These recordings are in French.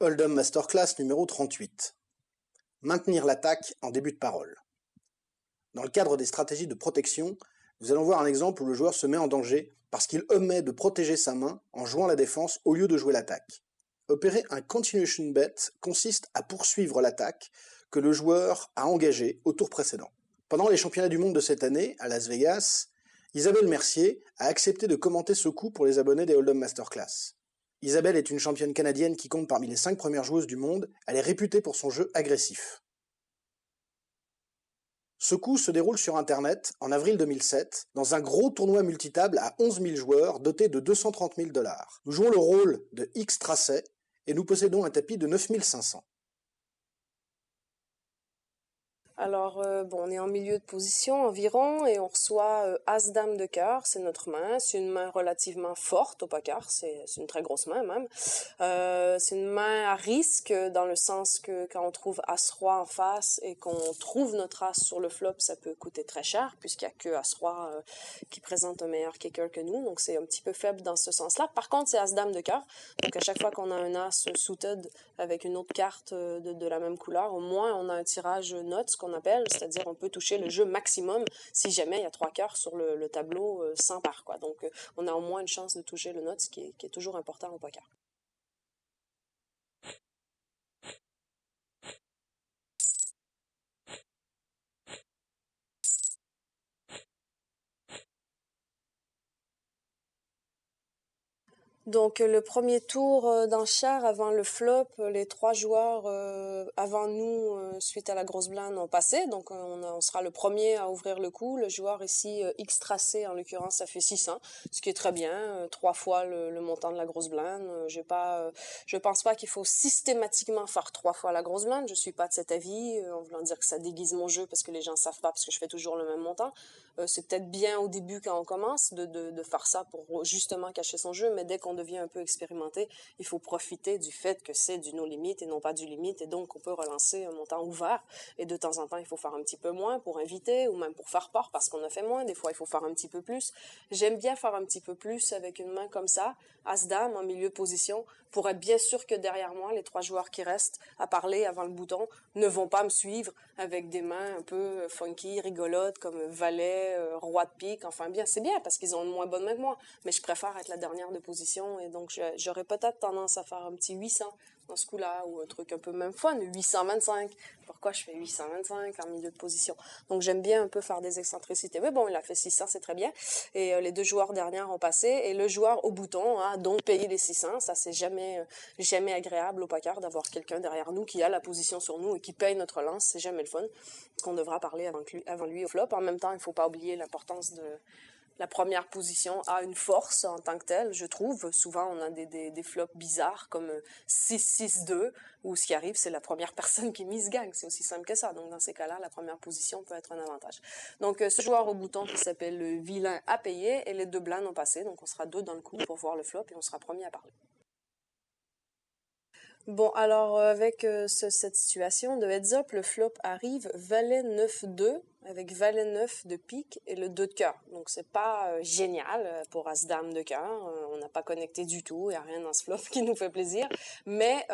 Hold'em Masterclass numéro 38. Maintenir l'attaque en début de parole. Dans le cadre des stratégies de protection, nous allons voir un exemple où le joueur se met en danger parce qu'il omet de protéger sa main en jouant la défense au lieu de jouer l'attaque. Opérer un continuation bet consiste à poursuivre l'attaque que le joueur a engagée au tour précédent. Pendant les championnats du monde de cette année, à Las Vegas, Isabelle Mercier a accepté de commenter ce coup pour les abonnés des Hold'em Masterclass. Isabelle est une championne canadienne qui compte parmi les 5 premières joueuses du monde. Elle est réputée pour son jeu agressif. Ce coup se déroule sur Internet en avril 2007, dans un gros tournoi multitable à 11 000 joueurs doté de 230 000 $. Nous jouons le rôle de X Tracey et nous possédons un tapis de 9 500. Alors, on est en milieu de position environ et on reçoit As-Dame de cœur, c'est notre main. C'est une main relativement forte au poker, c'est une très grosse main même. C'est une main à risque dans le sens que quand on trouve As-Roi en face et qu'on trouve notre As sur le flop, ça peut coûter très cher puisqu'il n'y a que As-Roi qui présente un meilleur kicker que nous. Donc, c'est un petit peu faible dans ce sens-là. Par contre, c'est As-Dame de cœur. Donc, à chaque fois qu'on a un As suited avec une autre carte de la même couleur, au moins on a un tirage note, ce qu'on appelle, c'est-à-dire on peut toucher le jeu maximum si jamais il y a 3 cœurs sur le tableau sans part, quoi. Donc on a au moins une chance de toucher le note, ce qui est toujours important au poker. Donc le premier tour d'enchère avant le flop, les 3 joueurs avant nous suite à la grosse blinde ont passé, donc on sera le premier à ouvrir le coup. Le joueur ici X tracé en l'occurrence, ça fait 600, ce qui est très bien, 3 fois le montant de la grosse blinde. Je pense pas qu'il faut systématiquement faire 3 fois la grosse blinde. Je suis pas de cet avis en voulant dire que ça déguise mon jeu parce que les gens savent pas parce que je fais toujours le même montant. C'est peut-être bien au début quand on commence de faire ça pour justement cacher son jeu, mais dès qu'on devient un peu expérimenté, il faut profiter du fait que c'est du no limit et non pas du limite, et donc on peut relancer un montant ouvert, et de temps en temps il faut faire un petit peu moins pour inviter ou même pour faire part parce qu'on a fait moins. Des fois il faut faire un petit peu plus. J'aime bien faire un petit peu plus avec une main comme ça, As-Dame en milieu de position, pour être bien sûr que derrière moi les 3 joueurs qui restent à parler avant le bouton ne vont pas me suivre avec des mains un peu funky, rigolotes comme Valet, Roi de pique. Enfin bien, c'est bien parce qu'ils ont une moins bonne main que moi, mais je préfère être la dernière de position, et donc j'aurais peut-être tendance à faire un petit 800 dans ce coup-là, ou un truc un peu même fun, 825. Pourquoi je fais 825 en milieu de position? Donc j'aime bien un peu faire des excentricités. Mais bon, il a fait 600, c'est très bien. Et les 2 joueurs dernières ont passé, et le joueur au bouton a donc payé les 600. Ça, c'est jamais agréable au poker d'avoir quelqu'un derrière nous qui a la position sur nous et qui paye notre lance. C'est jamais le fun. Qu'on devra parler avant lui au flop. En même temps, il faut pas oublier l'importance de la première position a une force en tant que telle, je trouve. Souvent, on a des flops bizarres comme 6-6-2, où ce qui arrive, c'est la première personne qui mise gagne. C'est aussi simple que ça. Donc, dans ces cas-là, la première position peut être un avantage. Donc, ce joueur au bouton qui s'appelle le vilain a payé, et les 2 blindes ont passé. Donc, on sera 2 dans le coup pour voir le flop, et on sera premier à parler. Bon, alors avec cette situation de heads-up, le flop arrive Valet 9-2 avec Valet 9 de pique et le 2 de cœur. Donc c'est pas génial pour As-Dame de cœur. On n'a pas connecté du tout, il n'y a rien dans ce flop qui nous fait plaisir. Mais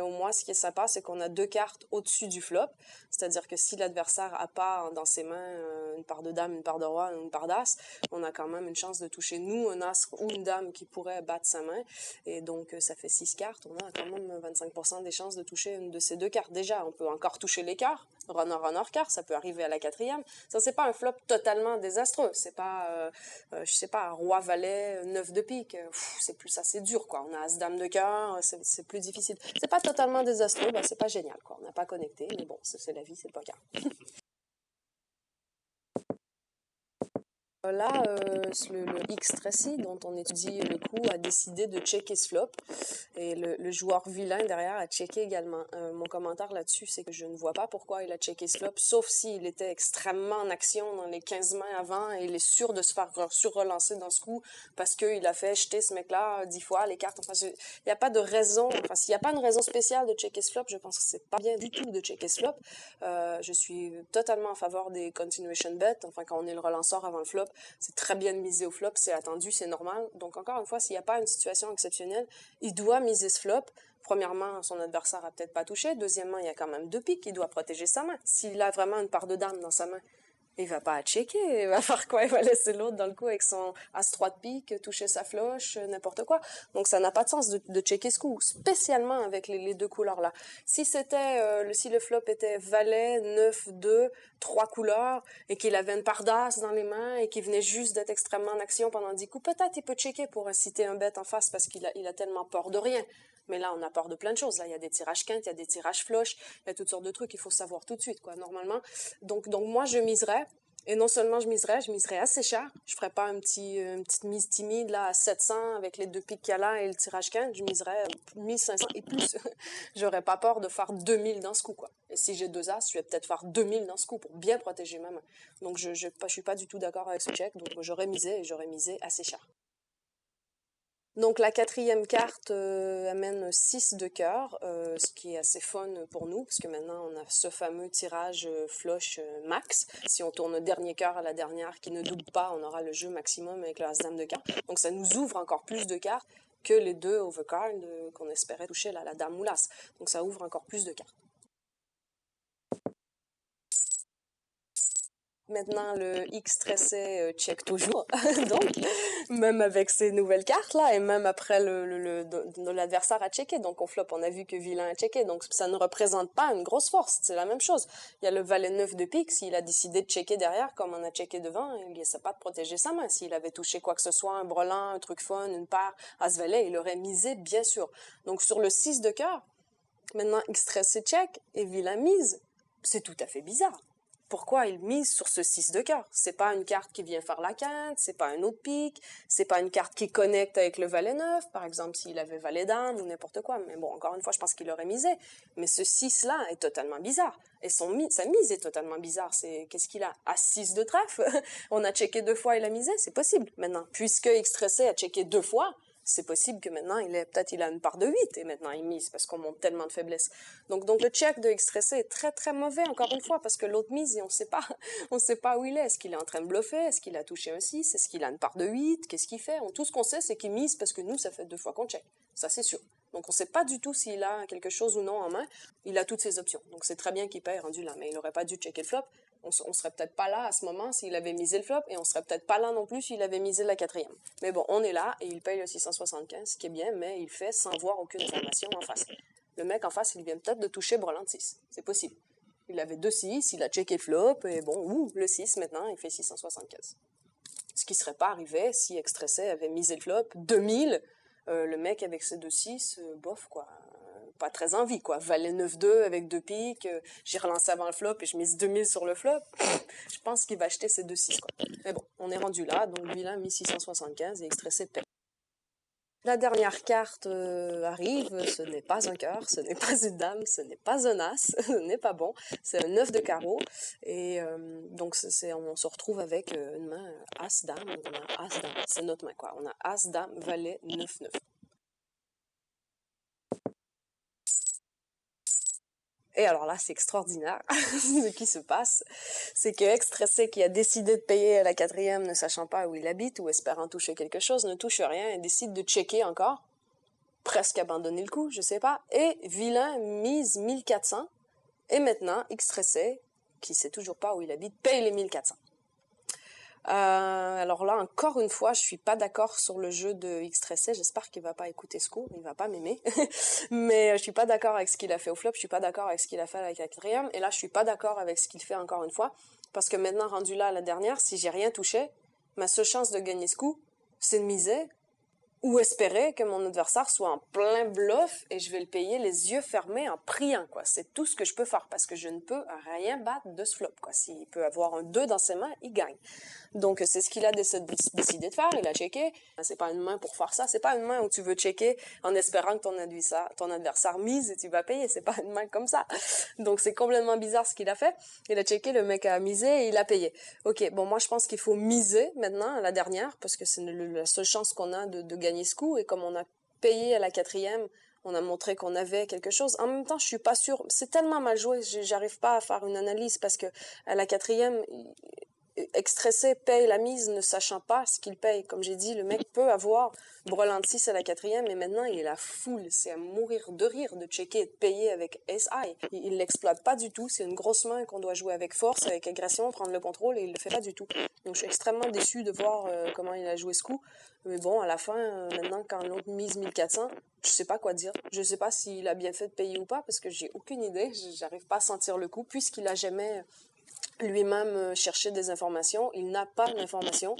au moins ce qui est sympa, c'est qu'on a 2 cartes au-dessus du flop. C'est-à-dire que si l'adversaire a pas dans ses mains une part de dame, une part de roi, une part d'as, on a quand même une chance de toucher nous un as ou une dame qui pourrait battre sa main. Et donc ça fait 6 cartes, on a quand même 25% des chances de toucher une de ces 2 cartes. Déjà, on peut encore toucher les quarts, runner, quart, ça peut arriver à la 4e. Ça, c'est pas un flop totalement désastreux. C'est pas, je sais pas, roi, valet, 9 de pique. C'est plus assez dur, quoi. On a as, dame de cœur, c'est plus difficile. C'est pas totalement désastreux, c'est pas génial, quoi. On n'a pas connecté, mais bon, c'est la vie, c'est le poker. Là, le X-Tracy, dont on étudie le coup, a décidé de checker ce flop. Et le joueur vilain derrière a checké également. Mon commentaire là-dessus, c'est que je ne vois pas pourquoi il a checké ce flop, sauf s'il était extrêmement en action dans les 15 mains avant et il est sûr de se faire sur-relancer dans ce coup parce qu'il a fait jeter ce mec-là 10 fois les cartes. Enfin, il n'y a pas de raison. Enfin, s'il n'y a pas une raison spéciale de checker ce flop, je pense que c'est pas bien du tout de checker ce flop. Je suis totalement en faveur des continuation bets. Enfin, quand on est le relanceur avant le flop, C'est très bien de miser au flop, c'est attendu, c'est normal. Donc encore une fois, s'il n'y a pas une situation exceptionnelle, il doit miser ce flop. Premièrement, son adversaire a peut-être pas touché. Deuxièmement, il y a quand même deux piques, il doit protéger sa main. S'il a vraiment une part de dame dans sa main, il va pas checker, il va faire quoi? Il va laisser l'autre dans le coup avec son as-3 de pique, toucher sa floche, n'importe quoi. Donc ça n'a pas de sens de checker ce coup, spécialement avec les deux couleurs-là. Si si le flop était valet, 9, 2, 3 couleurs, et qu'il avait une part d'as dans les mains, et qu'il venait juste d'être extrêmement en action pendant 10 coups, peut-être il peut checker pour inciter un bet en face parce qu'il a tellement peur de rien. Mais là, on a peur de plein de choses. Là, il y a des tirages quintes, il y a des tirages floches, il y a toutes sortes de trucs, il faut savoir tout de suite, quoi, normalement. Donc moi, je miserais. Et non seulement je miserais assez cher. Je ferais pas une petite mise timide, là, à 700 avec les deux piques qu'il y a là et le tirage quinte. Je miserais 1500 et plus. J'aurais pas peur de faire 2000 dans ce coup, quoi. Et si j'ai deux as, je vais peut-être faire 2000 dans ce coup pour bien protéger ma main. Donc, je suis pas du tout d'accord avec ce check. Donc, j'aurais misé assez cher. Donc la quatrième carte amène 6 de cœur, ce qui est assez fun pour nous, parce que maintenant on a ce fameux tirage flush max. Si on tourne le dernier cœur à la dernière qui ne double pas, on aura le jeu maximum avec le as-dame de cœur. Donc ça nous ouvre encore plus de cartes que les deux overcards qu'on espérait toucher là, la dame ou l'as. Donc ça ouvre encore plus de cartes. Maintenant, le X stressé check toujours. Donc, même avec ces nouvelles cartes-là, et même après l'adversaire a checké. Donc, au flop, on a vu que vilain a checké. Donc, ça ne représente pas une grosse force. C'est la même chose. Il y a le valet 9 de pique. S'il a décidé de checker derrière, comme on a checké devant, il ne sait pas de protéger sa main. S'il avait touché quoi que ce soit, un brelan, un truc fun, une part, as-valet, il aurait misé, bien sûr. Donc, sur le 6 de cœur, maintenant, X stressé check et vilain mise. C'est tout à fait bizarre. Pourquoi il mise sur ce 6 de cœur? C'est pas une carte qui vient faire la quinte, c'est pas un autre pique, c'est pas une carte qui connecte avec le valet 9, par exemple s'il avait valet dame ou n'importe quoi. Mais bon, encore une fois, je pense qu'il aurait misé. Mais ce 6-là est totalement bizarre. Et sa mise est totalement bizarre. Qu'est-ce qu'il a? À 6 de trèfle? On a checké 2 fois, il a misé? C'est possible maintenant. Puisque X-Tressé a checké 2 fois, c'est possible que maintenant, peut-être il a une part de 8 et maintenant il mise parce qu'on monte tellement de faiblesse. Donc le check de X-Stressé est très très mauvais encore une fois parce que l'autre mise et on sait pas où il est. Est-ce qu'il est en train de bluffer? Est-ce qu'il a touché un 6? Est-ce qu'il a une part de 8? Qu'est-ce qu'il fait? Tout ce qu'on sait, c'est qu'il mise parce que nous, ça fait 2 fois qu'on check. Ça, c'est sûr. Donc on sait pas du tout s'il a quelque chose ou non en main. Il a toutes ses options. Donc c'est très bien qu'il paye rendu là, mais il aurait pas dû checker le flop. On serait peut-être pas là à ce moment s'il avait misé le flop et on serait peut-être pas là non plus s'il avait misé la quatrième. Mais bon, on est là et il paye le 675, ce qui est bien, mais il fait sans voir aucune information en face. Le mec en face, il vient peut-être de toucher brelan de 6. C'est possible. Il avait 2-6, il a checké le flop et bon, le 6 maintenant, il fait 675. Ce qui serait pas arrivé si X-Stressé avait misé le flop 2000, le mec avec ses 2-6, bof quoi. Pas très envie, quoi. Valet 9-2 avec 2 piques, j'ai relancé avant le flop et je mise 2000 sur le flop. Je pense qu'il va acheter ses 2-6, quoi. Mais bon, on est rendu là, donc vilain 1675 et X-Stressé paie. La dernière carte arrive, ce n'est pas un cœur, ce n'est pas une dame, ce n'est pas un as, ce n'est pas bon, c'est un 9 de carreau, et donc on se retrouve avec une main as-dame, on a as-dame, c'est notre main quoi, on a as-dame, valet, 9-9. Et alors là, c'est extraordinaire ce qui se passe. C'est que X-Stressé qui a décidé de payer à la quatrième, ne sachant pas où il habite ou espérant toucher quelque chose, ne touche rien et décide de checker encore. Presque abandonner le coup, je sais pas. Et vilain mise 1400. Et maintenant, X-Stressé, qui sait toujours pas où il habite, paye les 1400. Alors là, encore une fois, je suis pas d'accord sur le jeu de X-Stressé. J'espère qu'il va pas écouter ce coup, il va pas m'aimer. Mais je suis pas d'accord avec ce qu'il a fait au flop, je suis pas d'accord avec ce qu'il a fait avec la quatrième. Et là, je suis pas d'accord avec ce qu'il fait encore une fois. Parce que maintenant, rendu là à la dernière, si j'ai rien touché, ma seule chance de gagner ce coup, c'est de miser ou espérer que mon adversaire soit en plein bluff et je vais le payer les yeux fermés en priant, quoi. C'est tout ce que je peux faire parce que je ne peux rien battre de ce flop, quoi. S'il peut avoir un 2 dans ses mains, il gagne. Donc, c'est ce qu'il a décidé de faire. Il a checké. C'est pas une main pour faire ça. C'est pas une main où tu veux checker en espérant que ton adversaire mise et tu vas payer. C'est pas une main comme ça. Donc, c'est complètement bizarre ce qu'il a fait. Il a checké, le mec a misé et il a payé. Ok, bon, moi, je pense qu'il faut miser maintenant à la dernière parce que c'est la seule chance qu'on a de gagner ce coup. Et comme on a payé à la quatrième, on a montré qu'on avait quelque chose. En même temps, je suis pas sûre. C'est tellement mal joué. J'arrive pas à faire une analyse parce que à la quatrième, Extressé paye la mise ne sachant pas ce qu'il paye. Comme j'ai dit, le mec peut avoir brelan de 6 à la 4e, mais maintenant il est la foule. C'est à mourir de rire de checker et de payer avec SI. Il l'exploite pas du tout. C'est une grosse main qu'on doit jouer avec force, avec agression, prendre le contrôle, et il le fait pas du tout. Donc je suis extrêmement déçue de voir comment il a joué ce coup. Mais bon, à la fin, maintenant, quand l'autre mise 1400, je sais pas quoi dire. Je sais pas s'il a bien fait de payer ou pas, parce que j'ai aucune idée. J'arrive pas à sentir le coup, puisqu'il a jamais lui-même cherché des informations. Il n'a pas d'informations.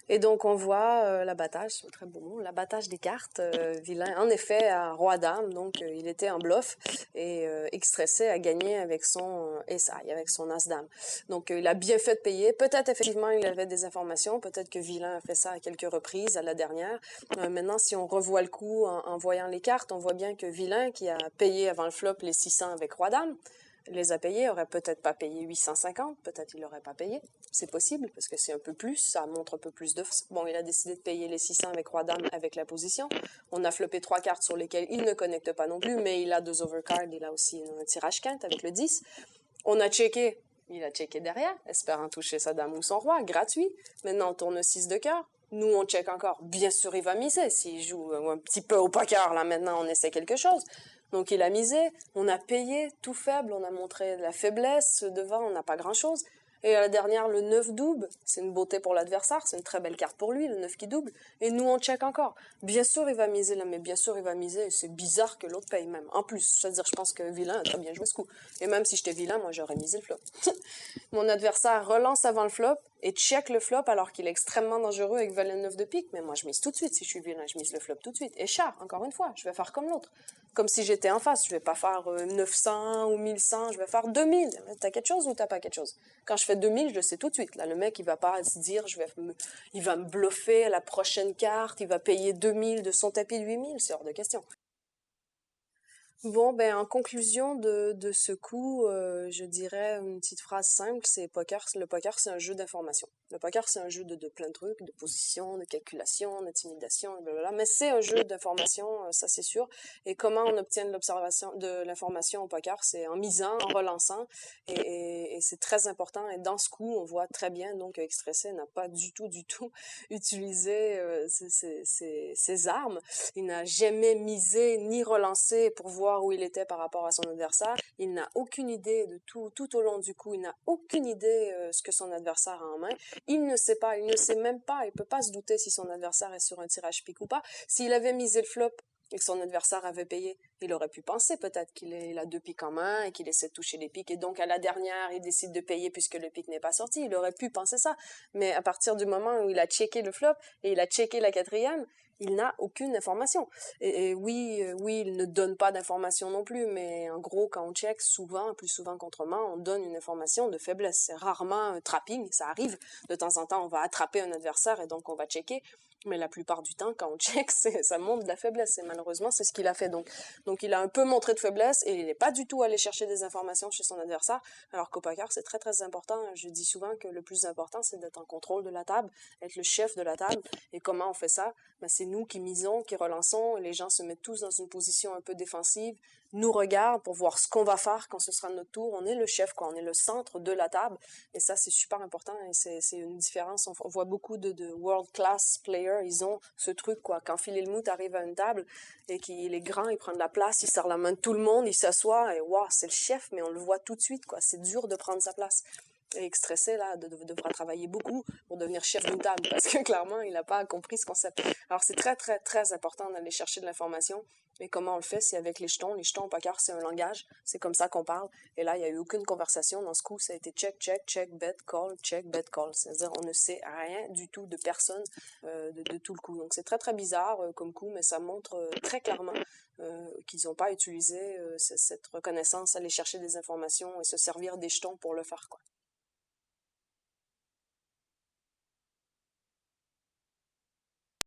Et donc, on voit l'abattage, c'est un très beau mot, l'abattage des cartes. Vilain, en effet, à Roi-Dame, donc il était en bluff, et Extressé a gagné avec son SI, avec son As-Dame. Donc, il a bien fait de payer. Peut-être, effectivement, il avait des informations. Peut-être que Vilain a fait ça à quelques reprises, à la dernière. Maintenant, si on revoit le coup en voyant les cartes, on voit bien que Vilain, qui a payé avant le flop les 600 avec Roi-Dame, les a payés, aurait peut-être pas payé 850, peut-être il l'aurait pas payé. C'est possible, parce que c'est un peu plus, ça montre un peu plus de... Bon, il a décidé de payer les 600 avec Roi-Dame, avec la position. On a floppé 3 cartes sur lesquelles il ne connecte pas non plus, mais il a 2 overcards, il a aussi un tirage quinte avec le 10. On a checké, il a checké derrière, espérant toucher sa dame ou son roi, gratuit. Maintenant, on tourne 6 de cœur. Nous, on check encore. Bien sûr, il va miser. S'il joue un petit peu au poker, là, maintenant, on essaie quelque chose. Donc, il a misé, on a payé, tout faible, on a montré la faiblesse devant, on n'a pas grand-chose. Et à la dernière, le 9 double, c'est une beauté pour l'adversaire, c'est une très belle carte pour lui, le 9 qui double. Et nous, on check encore. Bien sûr, il va miser là, mais bien sûr, il va miser. C'est bizarre que l'autre paye même. En plus, c'est-à-dire, je pense que Vilain a très bien joué ce coup. Et même si j'étais Vilain, moi, j'aurais misé le flop. Mon adversaire relance avant le flop et check le flop alors qu'il est extrêmement dangereux avec valet 9 de pique. Mais moi, je mise tout de suite. Si je suis Vilain, je mise le flop tout de suite. Et char, encore une fois, je vais faire comme l'autre. Comme si j'étais en face. Je vais pas faire 900 ou 1100, je vais faire 2000. T'as quelque chose ou t'as pas quelque chose? Quand je fais 2000, je le sais tout de suite. Là, le mec, il va pas se dire, il va me bluffer à la prochaine carte, il va payer 2000 de son tapis de 8000. C'est hors de question. Bon, ben en conclusion de ce coup, je dirais une petite phrase simple, c'est poker. Le poker, c'est un jeu d'information. Le poker, c'est un jeu de plein de trucs, de position, de calculation, d'intimidation, blablabla. Mais c'est un jeu d'information, ça c'est sûr. Et comment on obtient de l'information au poker, c'est en misant, en relançant, et c'est très important. Et dans ce coup, on voit très bien donc Extressé n'a pas du tout utilisé ses armes. Il n'a jamais misé ni relancé pour voir où il était par rapport à son adversaire. Il n'a aucune idée de tout au long du coup. Il n'a aucune idée ce que son adversaire a en main. Il ne sait pas, il ne sait même pas, il peut pas se douter si son adversaire est sur un tirage pique ou pas. S'il avait misé le flop et que son adversaire avait payé, il aurait pu penser peut-être qu'il a 2 piques en main et qu'il essaie de toucher les piques et donc à la dernière, il décide de payer puisque le pique n'est pas sorti. Il aurait pu penser ça. Mais à partir du moment où il a checké le flop et il a checké la 4e, il n'a aucune information. Et oui, il ne donne pas d'information non plus, mais en gros, quand on check, souvent, plus souvent qu'autrement, on donne une information de faiblesse. C'est rarement un trapping, ça arrive. De temps en temps, on va attraper un adversaire et donc on va checker. Mais la plupart du temps, quand on check, ça montre de la faiblesse. Et malheureusement, c'est ce qu'il a fait. Donc, il a un peu montré de faiblesse et il n'est pas du tout allé chercher des informations chez son adversaire. Alors qu'au poker, c'est très, très important. Je dis souvent que le plus important, c'est d'être en contrôle de la table, être le chef de la table. Et comment on fait ça? Ben, c'est nous qui misons, qui relançons. Les gens se mettent tous dans une position un peu défensive, nous regardent pour voir ce qu'on va faire quand ce sera notre tour. On est le chef, quoi. On est le centre de la table. Et ça, c'est super important. Et c'est une différence. On voit beaucoup de world-class players. Ils ont ce truc, quoi. Quand Phil Hellmuth arrive à une table et qu'il est grand, il prend de la place, il serre la main de tout le monde, il s'assoit et waouh, c'est le chef, mais on le voit tout de suite, quoi. C'est dur de prendre sa place. Et Extressé, là, devra travailler beaucoup pour devenir chef d'une table, parce que clairement, il n'a pas compris ce concept. Alors, c'est très, très, très important d'aller chercher de l'information. Et comment on le fait? C'est avec les jetons. Les jetons au poker, c'est un langage. C'est comme ça qu'on parle. Et là, il n'y a eu aucune conversation. Dans ce coup, ça a été check, check, check, bet, call, check, bet, call. C'est-à-dire, on ne sait rien du tout de personne de tout le coup. Donc, c'est très, très bizarre comme coup, mais ça montre très clairement qu'ils n'ont pas utilisé cette reconnaissance, aller chercher des informations et se servir des jetons pour le faire, quoi.